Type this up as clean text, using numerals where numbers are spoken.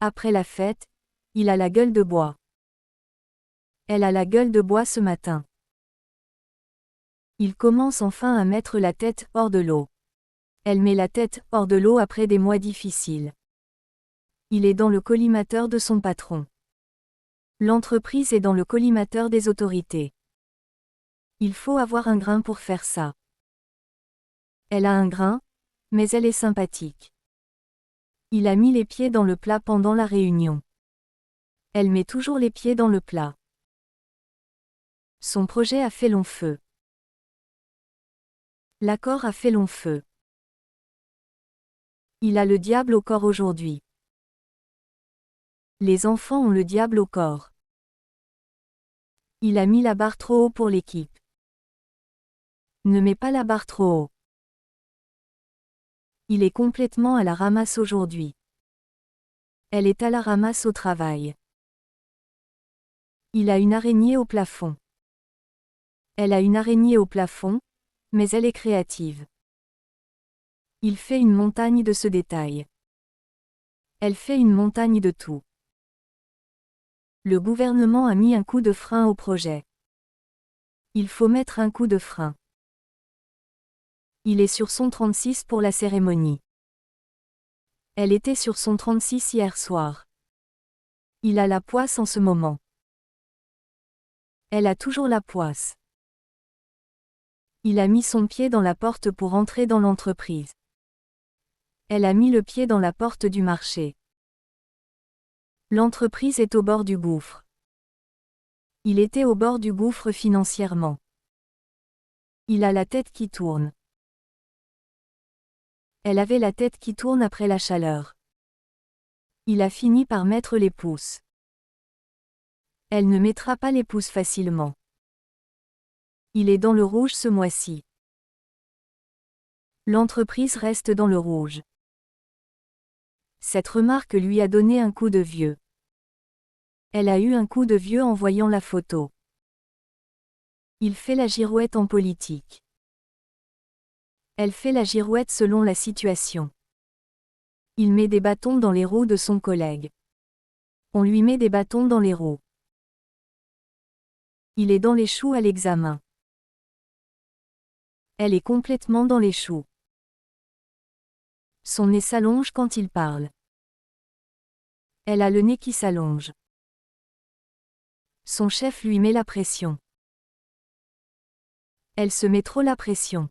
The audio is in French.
Après la fête, il a la gueule de bois. Elle a la gueule de bois ce matin. Il commence enfin à mettre la tête hors de l'eau. Elle met la tête hors de l'eau après des mois difficiles. Il est dans le collimateur de son patron. L'entreprise est dans le collimateur des autorités. Il faut avoir un grain pour faire ça. Elle a un grain, mais elle est sympathique. Il a mis les pieds dans le plat pendant la réunion. Elle met toujours les pieds dans le plat. Son projet a fait long feu. L'accord a fait long feu. Il a le diable au corps aujourd'hui. Les enfants ont le diable au corps. Il a mis la barre trop haut pour l'équipe. Ne mets pas la barre trop haut. Il est complètement à la ramasse aujourd'hui. Elle est à la ramasse au travail. Il a une araignée au plafond. Elle a une araignée au plafond, mais elle est créative. Il fait une montagne de ce détail. Elle fait une montagne de tout. Le gouvernement a mis un coup de frein au projet. Il faut mettre un coup de frein. Il est sur son 36 pour la cérémonie. Elle était sur son 36 hier soir. Il a la poisse en ce moment. Elle a toujours la poisse. Il a mis son pied dans la porte pour entrer dans l'entreprise. Elle a mis le pied dans la porte du marché. L'entreprise est au bord du gouffre. Il était au bord du gouffre financièrement. Il a la tête qui tourne. Elle avait la tête qui tourne après la chaleur. Il a fini par mettre les pouces. Elle ne mettra pas les pouces facilement. Il est dans le rouge ce mois-ci. L'entreprise reste dans le rouge. Cette remarque lui a donné un coup de vieux. Elle a eu un coup de vieux en voyant la photo. Il fait la girouette en politique. Elle fait la girouette selon la situation. Il met des bâtons dans les roues de son collègue. On lui met des bâtons dans les roues. Il est dans les choux à l'examen. Elle est complètement dans les choux. Son nez s'allonge quand il parle. Elle a le nez qui s'allonge. Son chef lui met la pression. Elle se met trop la pression.